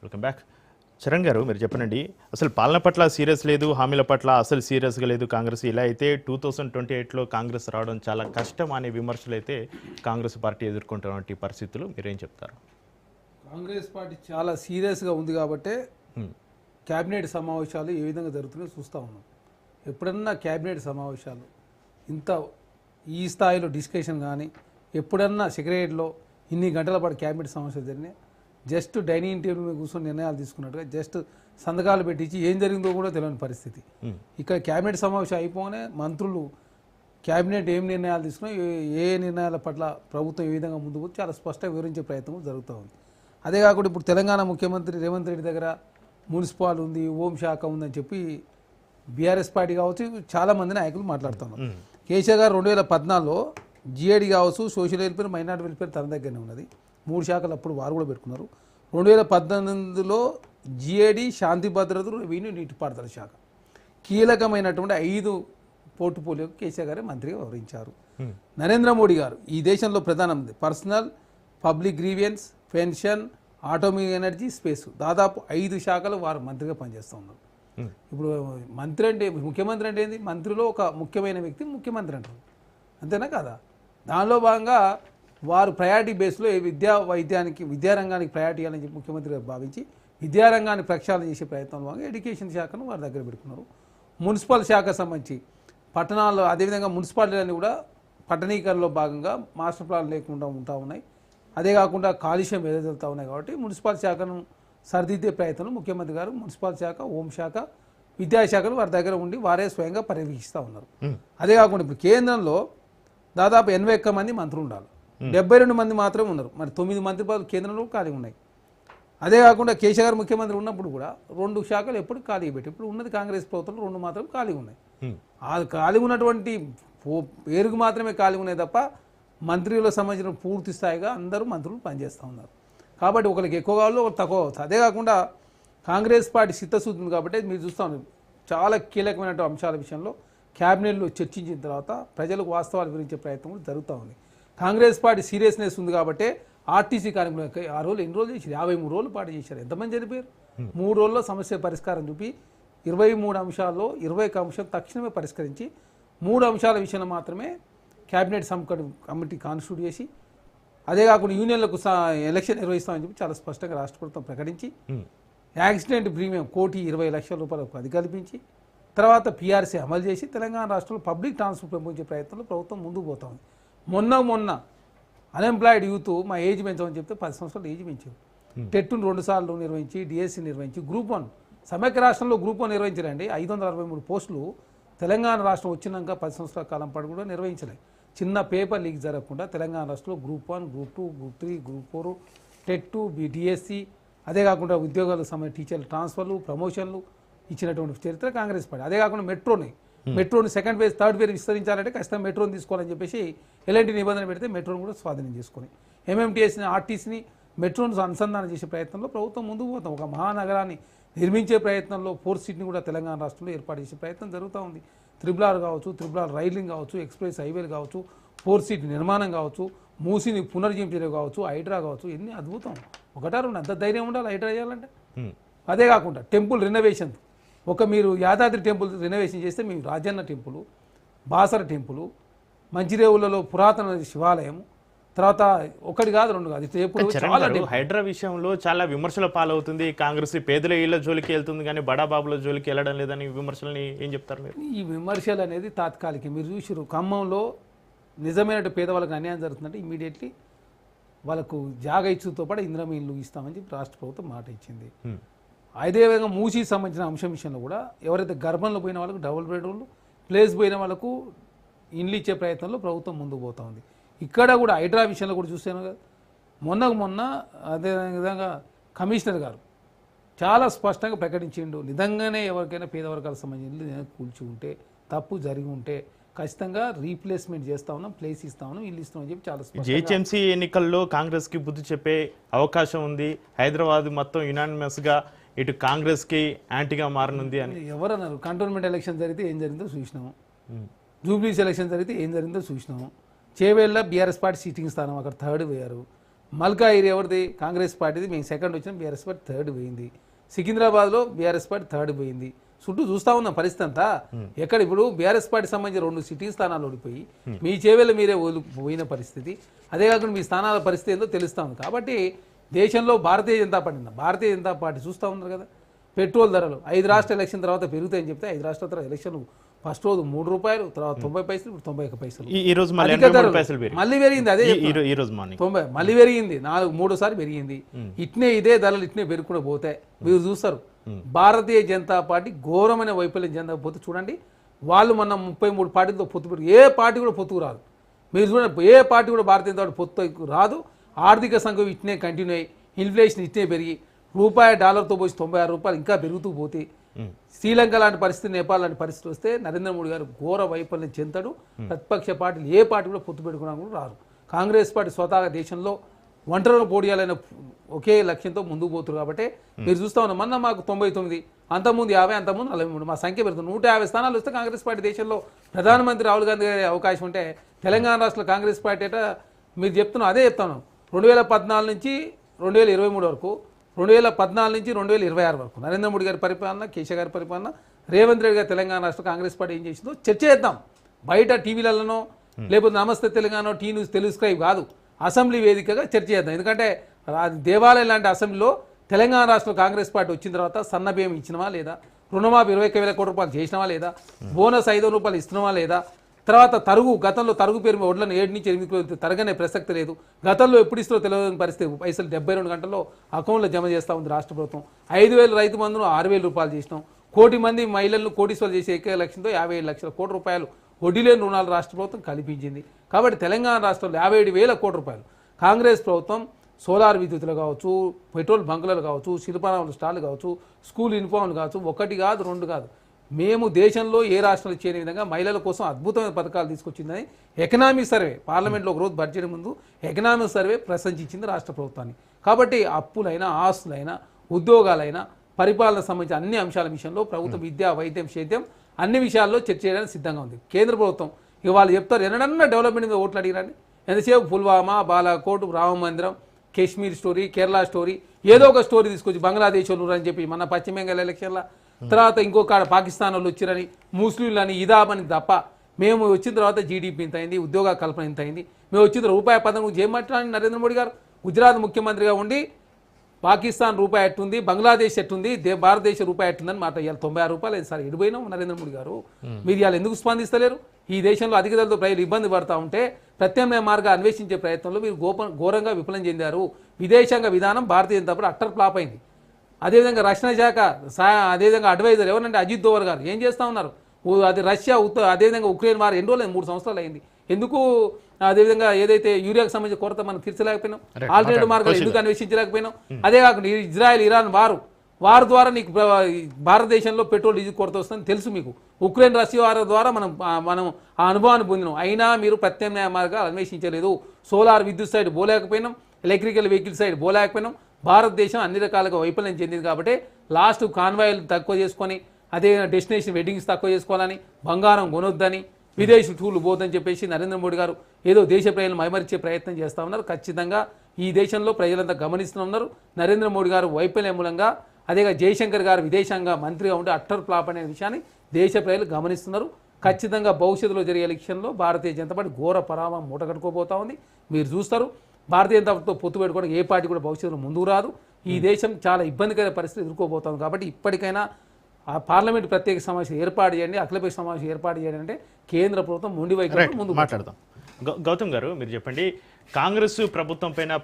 Welcome back. Charan గారు, మీరు చెప్పనండి, అసలు పాలన పట్ల సీరియస్ లేదు, హామీల పట్ల అసలు సీరియస్గా లేదు కాంగ్రెస్. ఇలా అయితే 2028లో కాంగ్రెస్ రావడం చాలా కష్టం అనే విమర్శలు అయితే కాంగ్రెస్ పార్టీ ఎదుర్కొంటున్నటువంటి పరిస్థితులు మీరేం చెప్తారు? కాంగ్రెస్ పార్టీ చాలా సీరియస్గా ఉంది కాబట్టే క్యాబినెట్ సమావేశాలు ఏ విధంగా జరుగుతున్నాయో చూస్తూ ఉన్నాం. ఎప్పుడన్నా క్యాబినెట్ సమావేశాలు ఇంత ఈ స్థాయిలో డిస్కషన్ కానీ ఎప్పుడన్నా సెక్రటరీలో ఇన్ని గంటల పాటు క్యాబినెట్ సమావేశాలు జరిగినాయి. జస్ట్ డైనింగ్ టేబుల్ మీద కూర్చొని నిర్ణయాలు తీసుకున్నట్టుగా జస్ట్ సంతకాలు పెట్టించి ఏం జరిగిందో కూడా తెలియని పరిస్థితి. ఇక్కడ క్యాబినెట్ సమావేశం అయిపోగానే మంత్రులు క్యాబినెట్ ఏం నిర్ణయాలు తీసుకున్నా, ఏ నిర్ణయాల పట్ల ప్రభుత్వం ఏ విధంగా ముందుకు చాలా స్పష్టంగా వివరించే ప్రయత్నం జరుగుతూ ఉంది. అదే కాకుండా ఇప్పుడు తెలంగాణ ముఖ్యమంత్రి రేవంత్ రెడ్డి దగ్గర మున్సిపాల్ ఉంది, హోం శాఖ ఉందని చెప్పి బీఆర్ఎస్ పార్టీ కావచ్చు చాలామంది నాయకులు మాట్లాడుతున్నారు. కేసీఆర్ గారు 2014లో జిఏడి కావచ్చు, సోషల్ వెల్ఫేర్, మైనార్టీ వెల్ఫేర్ తన దగ్గరనే ఉన్నది. 3 శాఖలు అప్పుడు వారు కూడా పెట్టుకున్నారు. 2018లో జిఏడి, శాంతి భద్రతలు, రెవెన్యూ, నీటిపారుదల శాఖ కీలకమైనటువంటి 5 పోర్టుఫోలియోకి కేసీఆర్ గారే మంత్రిగా వ్యవహరించారు. నరేంద్ర మోడీ గారు ఈ దేశంలో ప్రధానమంత్రి personal, public grievance, pension, atomic energy, space దాదాపు 5 శాఖలు వారు మంత్రిగా పనిచేస్తూ ఉన్నారు. ఇప్పుడు మంత్రి అంటే ముఖ్యమంత్రి అంటే ఏంది? మంత్రిలో ఒక ముఖ్యమైన వ్యక్తి ముఖ్యమంత్రి అంటారు, అంతేనా కదా? దానిలో భాగంగా వారు ప్రయారిటీ బేస్లో విద్యారంగానికి ప్రయారిటీ అని చెప్పి ముఖ్యమంత్రి గారు భావించి విద్యారంగాన్ని ప్రక్షాళన చేసే ప్రయత్నంలో భాగంగా ఎడ్యుకేషన్ శాఖను వారి దగ్గర పెట్టుకున్నారు. మున్సిపల్ శాఖ సంబంధించి పట్టణాల్లో అదేవిధంగా మున్సిపాలిటీలన్నీ కూడా పట్టణీకరణలో భాగంగా మాస్టర్ ప్లాన్ లేకుండా ఉంటా ఉన్నాయి. అదే కాకుండా కాలుష్యం ఎదురుతూ ఉన్నాయి. కాబట్టి మున్సిపల్ శాఖను సరిదిద్దే ప్రయత్నం ముఖ్యమంత్రి గారు మున్సిపల్ శాఖ, హోంశాఖ, విద్యాశాఖలు వారి దగ్గర ఉండి వారే స్వయంగా పర్యవేక్షిస్తూ ఉన్నారు. అదే కాకుండా ఇప్పుడు కేంద్రంలో దాదాపు 81 మంది మంత్రులు ఉండాలి, 72 మంది మాత్రమే ఉన్నారు. మరి 9 మంత్రి పదవులు కేంద్రంలో ఖాళీ ఉన్నాయి. అదే కాకుండా కేసీఆర్ గారు ముఖ్యమంత్రి ఉన్నప్పుడు కూడా 2 శాఖలు ఎప్పుడు ఖాళీ పెట్టి, ఇప్పుడు ఉన్నది కాంగ్రెస్ ప్రభుత్వంలో 2 మాత్రం ఖాళీ ఉన్నాయి. ఆ ఖాళీ ఉన్నటువంటి పేరుకు మాత్రమే ఖాళీ ఉన్నాయి తప్ప మంత్రులకు సంబంధించిన పూర్తి స్థాయిగా అందరూ మంత్రులు పనిచేస్తూ ఉన్నారు. కాబట్టి ఒకరికి ఎక్కువ కావాలో ఒకరు తక్కువ అవుతుంది. అదే కాకుండా కాంగ్రెస్ పార్టీ చిత్తశుద్ధి ఉంది కాబట్టి మీరు చూస్తూ ఉన్నారు చాలా కీలకమైన అంశాల విషయంలో క్యాబినెట్లో చర్చించిన తర్వాత ప్రజలకు వాస్తవాలు వివరించే ప్రయత్నం కూడా జరుగుతూ ఉంది. కాంగ్రెస్ పార్టీ సీరియస్నెస్ ఉంది కాబట్టి ఆర్టీసీ కార్మికులకు ఆ రోజులు ఎన్ని రోజులు చేశారు? 53 రోజులు పాటు చేశారు. ఎంతమంది చనిపోయారు? 3 రోజుల్లో సమస్య పరిష్కారం చూపి 23 అంశాల్లో 21 అంశం తక్షణమే పరిష్కరించి 3 అంశాల విషయంలో మాత్రమే క్యాబినెట్ కమిటీ కాన్స్టిట్యూట్ చేసి, అదే కాకుండా యూనియన్లకు ఎలక్షన్ నిర్వహిస్తామని చెప్పి చాలా స్పష్టంగా రాష్ట్ర ప్రభుత్వం ప్రకటించి, యాక్సిడెంట్ ప్రీమియం 1,20,00,000 రూపాయలకు అది కల్పించి, తర్వాత పీఆర్సీ అమలు చేసి తెలంగాణ రాష్ట్రంలో పబ్లిక్ ట్రాన్స్పోర్ట్ పెంపొందించే ప్రయత్నంలో ప్రభుత్వం ముందుకు పోతా ఉంది. మొన్న అన్ఎంప్లాయిడ్ యూత్ మా ఏజ్ పెంచమని చెప్తే 10 సంవత్సరాలు ఏజ్ పెంచారు. టెట్ను 2 సార్లు నిర్వహించి, డిఎస్సి నిర్వహించి, గ్రూప్ 1 సమైక్య రాష్ట్రంలో గ్రూప్ 1 నిర్వహించారండి. 563 పోస్టులు తెలంగాణ రాష్ట్రం వచ్చినాక 10 సంవత్సరాల కాలం పాటు కూడా నిర్వహించలేదు. చిన్న పేపర్ లీక్ జరగకుండా తెలంగాణ రాష్ట్రంలో group 1, group 2, group 3, group 4, TET, DSC, అదే కాకుండా ఉద్యోగాలకు సంబంధించిన టీచర్ల ట్రాన్స్ఫర్లు, ప్రమోషన్లు ఇచ్చినటువంటి చరిత్ర కాంగ్రెస్ పార్టీ. అదే కాకుండా మెట్రోని సెకండ్ ఫేజ్, థర్డ్ ఫేజ్ విస్తరించాలంటే ఖచ్చితంగా మెట్రోని తీసుకోవాలని చెప్పేసి ఎలాంటి నిబంధన పెడితే మెట్రోని కూడా స్వాధీనం చేసుకొని ఎంఎంటీఎస్ని, ఆర్టీసీని మెట్రోను అనుసంధానం చేసే ప్రయత్నంలో ప్రభుత్వం ముందుకు పోతాం. ఒక మహానగరాన్ని నిర్మించే ప్రయత్నంలో 4th సిటీని కూడా తెలంగాణ రాష్ట్రంలో ఏర్పాటు చేసే ప్రయత్నం జరుగుతూ ఉంది. త్రిబుల్ కావచ్చు, త్రిబుల్ రైలింగ్ కావచ్చు, ఎక్స్ప్రెస్ హైవేలు కావచ్చు, 4th సిటీ నిర్మాణం కావచ్చు, మూసిని పునర్జీవించడం కావచ్చు, హైడ్రా కావచ్చు, ఎన్ని అద్భుతం. ఒకటారు అంత ధైర్యం ఉండాలి హైడ్రా చేయాలంటే. అదే కాకుండా టెంపుల్ రెనోవేషన్, మీరు యాదాద్రి టెంపుల్ రెనోవేషన్ చేస్తే మేము రాజన్న టెంపుల్, బాసర టెంపుల్, మంచిరేవులలో పురాతన శివాలయం, తర్వాత 1 కాదు 2 కాదు. హైడ్రా విషయంలో చాలా విమర్శల పాలవుతుంది కాంగ్రెస్. పేదల ఇళ్ల జోలికి వెళ్తుంది కానీ బడాబాబుల జోలికి వెళ్ళడం లేదని విమర్శలని ఏం చెప్తారు మీరు? ఈ విమర్శలు అనేది తాత్కాలిక. మీరు చూసారు ఖమ్మంలో నిజమైన పేదవాళ్ళకి అన్యాయం జరుగుతుందంటే ఇమీడియట్లీ వాళ్ళకు జాగా ఇచ్చుతో పాటు ఇందిరమ్మ ఇల్లు ఇస్తామని చెప్పి రాష్ట్ర ప్రభుత్వం మాట ఇచ్చింది. అదేవిధంగా మూసీకి సంబంధించిన అంశం విషయంలో కూడా ఎవరైతే గర్భంలో పోయిన వాళ్ళకు డబుల్ బెడ్రూమ్లు, ప్లేస్ పోయిన వాళ్ళకు ఇండ్లు ఇచ్చే ప్రయత్నంలో ప్రభుత్వం ముందుకు పోతూ ఉంది. ఇక్కడ కూడా హైడ్రా విషయంలో కూడా చూసాను కదా, మొన్న అదేవిధంగా కమిషనర్ గారు చాలా స్పష్టంగా ప్రకటించిండు, నిజంగానే ఎవరికైనా పేద వర్గాలకు సంబంధించి ఇల్లు కూల్చి ఉంటే, తప్పు జరిగి ఉంటే ఖచ్చితంగా రీప్లేస్మెంట్ చేస్తా ఉన్నాం, ప్లేస్ ఇస్తా ఉన్నాం, ఇల్లు ఇస్తామని చెప్పి చాలా స్పష్టంగా. జిహెచ్ఎంసీ ఎన్నికల్లో కాంగ్రెస్కి బుద్ధి చెప్పే అవకాశం ఉంది. హైదరాబాద్ మొత్తం యునానిమస్గా ఇటు కాంగ్రెస్కి యాంటీగా మారనుంది అని ఎవరన్నారు? కంటోన్మెంట్ ఎలక్షన్ జరిగితే ఏం జరిగిందో చూసినాము, జూబ్లీస్ ఎలక్షన్ జరిగితే ఏం జరిగిందో చూసినాము. చేవేళ్ళ బీఆర్ఎస్ పార్టీ సిట్టింగ్ స్థానం అక్కడ 3rd పోయారు. మల్కా ఏరియా ఎవరిది? కాంగ్రెస్ పార్టీది. మేము సెకండ్ వచ్చినాం, బీఆర్ఎస్ పార్టీ థర్డ్ పోయింది. సికింద్రాబాద్లో బీఆర్ఎస్ పార్టీ థర్డ్ పోయింది. చుట్టూ చూస్తా ఉన్నాం పరిస్థితి అంతా. ఎక్కడ ఇప్పుడు బీఆర్ఎస్ పార్టీ సంబంధించి 2 సిటీ స్థానాలు ఓడిపోయి మీ చేవేళ్ళ మీరే పోయిన పరిస్థితి. అదే కాకుండా మీ స్థానాల పరిస్థితి ఏందో తెలుస్తా ఉంది. కాబట్టి దేశంలో భారతీయ జనతా పార్టీ చూస్తూ ఉన్నారు కదా. పెట్రోల్ ధరలు 5 రాష్ట్ర ఎలక్షన్ తర్వాత పెరుగుతాయని చెప్తే 5 రాష్ట్రాల తర్వాత ఎలక్షన్లు ఫస్ట్ రోజు 3 రూపాయలు, తర్వాత 90 పైసలు, ఇప్పుడు 91 పైసలు. ఈ రోజు మళ్ళీ అధిక 83 ధరలు పైసలు పెరిగింది. మళ్ళీ పెరిగింది. అదే ఈ రోజు మార్నింగ్ 90 మళ్ళీ పెరిగింది. 3 పెరిగింది. ఇదే ధరలు ఇట్నే పెరుగుకుండా పోతాయి. మీరు చూస్తారు భారతీయ జనతా పార్టీ ఘోరమైన వైఫల్యం చెందకపోతే చూడండి. వాళ్ళు మొన్న 33 పార్టీలతో పొత్తు పెట్టి ఏ పార్టీ కూడా పొత్తుకు రాదు. మీరు చూడండి ఏ పార్టీ కూడా భారతీయ జనతా పార్టీ పొత్తు రాదు. ఆర్థిక సంఘం ఇట్నే కంటిన్యూ అయ్యి ఇన్ఫ్లేషన్ ఇట్నే పెరిగి రూపాయి డాలర్తో పోసి 96 రూపాయలు ఇంకా పెరుగుతూ పోతే శ్రీలంక లాంటి పరిస్థితి, నేపాల్ లాంటి పరిస్థితి వస్తే నరేంద్ర మోడీ గారు ఘోర వైఫల్యం చెందాడు. ప్రతిపక్ష పార్టీలు ఏ పార్టీ కూడా పొత్తు పెట్టుకున్నా కూడా రారు. కాంగ్రెస్ పార్టీ స్వతహాగా దేశంలో ఒంటరిగా పోటీయాలైన ఒకే లక్ష్యంతో ముందుకు పోతున్నారు. కాబట్టి మీరు చూస్తా ఉన్నాం మొన్న మాకు 99, అంతకుముందు 50, అంతకుముందు 43 మా సంఖ్య పెడుతుంది. 150 స్థానాలు వస్తే కాంగ్రెస్ పార్టీ దేశంలో ప్రధానమంత్రి రాహుల్ గాంధీ గారి అవకాశం ఉంటే తెలంగాణ రాష్ట్రంలో కాంగ్రెస్ పార్టీ అట మీరు చెప్తున్నాం అదే చెప్తాను. 2014 నుంచి 2023 వరకు, 2014 నుంచి 2026 వరకు నరేంద్ర మోడీ గారి పరిపాలన, కేసీఆర్ గారి పరిపాలన, రేవంత్ రెడ్డి గారి తెలంగాణ రాష్ట్ర కాంగ్రెస్ పార్టీ ఏం చేసిందో చర్చ చేద్దాం. బయట టీవీలలోనో లేకపోతే Namaste Telangana, T News, Telugu Scribe కాదు, అసెంబ్లీ వేదికగా చర్చ చేద్దాం. ఎందుకంటే దేవాలయం లాంటి అసెంబ్లీలో తెలంగాణ రాష్ట్రంలో కాంగ్రెస్ పార్టీ వచ్చిన తర్వాత సన్నబియ్యం ఇచ్చినవా లేదా, రుణమాఫీ 21,000 కోట్ల రూపాయలు చేసినవా లేదా, బోనస్ 500 రూపాయలు ఇస్తున్నావా లేదా, తర్వాత తరుగు గతంలో తరుగు పేరు ఒడ్లను 7 నుంచి 8 కిలోలు తరగనే ప్రసక్తి లేదు. గతంలో ఎప్పుడు ఇస్తారో తెలియని పరిస్థితి. పైసలు 72 గంటల్లో అకౌంట్లో జమ చేస్తూ ఉంది రాష్ట్ర ప్రభుత్వం. 5,000 రైతు బంధును 6,000 రూపాయలు చేసినాం. 1 కోటి మంది మహిళలను కోటీశ్వరులు చేసే ఏకైక లక్ష్యంతో 57 లక్షల కోట్ల రూపాయలు వడ్డీ లేని రుణాలు రాష్ట్ర ప్రభుత్వం కల్పించింది. కాబట్టి తెలంగాణ రాష్ట్రంలో 57,000 కోట్ల రూపాయలు కాంగ్రెస్ ప్రభుత్వం సోలార్ విద్యుత్తులు కావచ్చు, పెట్రోల్ బంకులు కావచ్చు, శిల్పారాముల స్టాళ్ళు కావచ్చు, స్కూల్ యూనిఫామ్లు కావచ్చు, 1 కాదు 2 కాదు, మేము దేశంలో ఏ రాష్ట్రాలు చేయని విధంగా మహిళల కోసం అద్భుతమైన పథకాలు తీసుకొచ్చిందని ఎకనామిక్ సర్వే పార్లమెంట్లో ఒక రోజు బడ్జెట్ ముందు ఎకనామిక్ సర్వే ప్రశంసించింది రాష్ట్ర ప్రభుత్వాన్ని. కాబట్టి అప్పులైనా, ఆస్తులైనా, ఉద్యోగాలైనా, పరిపాలన సంబంధించిన అన్ని అంశాల విషయంలో ప్రభుత్వం విద్య, వైద్యం, సేద్యం అన్ని విషయాల్లో చర్చ చేయడానికి సిద్ధంగా ఉంది. కేంద్ర ప్రభుత్వం ఇక వాళ్ళు చెప్తారు ఎన్నడన్నా డెవలప్మెంట్ మీద ఓట్లు అడిగిరండి. ఎంతసేపు పుల్వామా, బాలాకోట్, రామ మందిరం, కాశ్మీర్ స్టోరీ, కేరళ స్టోరీ, ఏదో ఒక స్టోరీ తీసుకొచ్చి బంగ్లాదేశ్ వాళ్ళు అని చెప్పి మన పశ్చిమ బెంగాల్ ఎలక్షన్ల తర్వాత ఇంకొక పాకిస్తాన్ వాళ్ళు వచ్చారని, ముస్లింలు అని, ఇదామని తప్ప మేము వచ్చిన తర్వాత జీడీపీ ఇంత అయింది, ఉద్యోగ కల్పన ఇంత అయింది, మేము వచ్చిన రూపాయి 14 చేయమంటారని నరేంద్ర మోడీ గారు గుజరాత్ ముఖ్యమంత్రిగా ఉండి పాకిస్తాన్ రూపాయి ఎట్టుంది, బంగ్లాదేశ్ ఎట్టుంది, భారతదేశ రూపాయి ఎట్టుందని మాట ఇవాళ 96 రూపాయలు అయింది సార్. ఎడిపోయినాం నరేంద్ర మోడీ గారు. మీరు ఇవాళ ఎందుకు స్పందిస్తలేరు? ఈ దేశంలో అధిక ధరలతో ప్రజలు ఇబ్బంది పడతా ఉంటే ప్రత్యామ్నాయ మార్గాలు అన్వేషించే ప్రయత్నంలో మీరు ఘోరంగా విఫలం చెందారు. విదేశాంగ విధానం Bharatiya Janata party utter flop అయింది. అదేవిధంగా రక్షణ శాఖ అదేవిధంగా అడ్వైజర్ ఎవరంటే అజిత్ దోవల్ గారు ఏం చేస్తూ ఉన్నారు? అది రష్యా అదేవిధంగా ఉక్రెయిన్ వారు 2 రోజులు 3 సంవత్సరాలు అయింది. ఎందుకు అదేవిధంగా ఏదైతే యూరియాకు సంబంధించిన కొరత మనం తీర్చలేకపోయినాం, ఆల్టర్నేటివ్ మార్గాలు ఎందుకు అన్వేషించలేకపోయినాం? అదే కాకుండా ఇజ్రాయెల్, ఇరాన్ వారు ద్వారా నీకు భారతదేశంలో పెట్రోల్, డీజిల్ కొరత వస్తుందని తెలుసు మీకు. ఉక్రెయిన్, రష్యా వారి ద్వారా మనం ఆ అనుభవాన్ని పొందినాం. అయినా మీరు ప్రత్యామ్నాయ మార్గాలు అన్వేషించలేదు. సోలార్ విద్యుత్ సైడ్ పోలేకపోయినాం, ఎలక్ట్రికల్ వెహికల్ సైడ్ పోలేకపోయినాం. భారతదేశం అన్ని రకాలుగా వైఫల్యం చెందింది. కాబట్టి లాస్ట్ కాన్వాయిలు తక్కువ చేసుకొని, అదే డెస్టినేషన్ వెడ్డింగ్స్ తక్కువ చేసుకోవాలని, బంగారం కొనొద్దని, విదేశీ టూర్లు పోదని చెప్పేసి నరేంద్ర మోడీ గారు ఏదో దేశ ప్రజలను మైమరిచే ప్రయత్నం చేస్తూ ఉన్నారు. ఖచ్చితంగా ఈ దేశంలో ప్రజలంతా గమనిస్తూ ఉన్నారు. నరేంద్ర మోడీ గారు వైఫల్యం మూలంగా, అదేగా జయశంకర్ గారు విదేశాంగ మంత్రిగా ఉండి అట్టర్ ఫ్లాప్ అనే విషయాన్ని దేశ ప్రజలు గమనిస్తున్నారు. ఖచ్చితంగా భవిష్యత్తులో జరిగే ఎలక్షన్లో భారతీయ జనతా పార్టీ ఘోర పరాభవం మూటగట్టుకోబోతా ఉంది. మీరు చూస్తారు భారతీయ జనతా పార్టీతో పొత్తు పెట్టుకోవడం ఏ పార్టీ కూడా భవిష్యత్తులో ముందుకు రాదు. ఈ దేశం చాలా ఇబ్బందికర పరిస్థితి ఎదుర్కోబోతుంది. కాబట్టి ఇప్పటికైనా ఆ పార్లమెంట్ ప్రత్యేక సమావేశం ఏర్పాటు చేయండి, అఖిలపక్ష సమావేశం ఏర్పాటు చేయండి అంటే కేంద్ర ప్రభుత్వం మొండి వైఖరి ముందుకు మాట్లాడదాం. గౌతమ్ గారు మీరు చెప్పండి, కాంగ్రెస్ ప్రభుత్వం పైన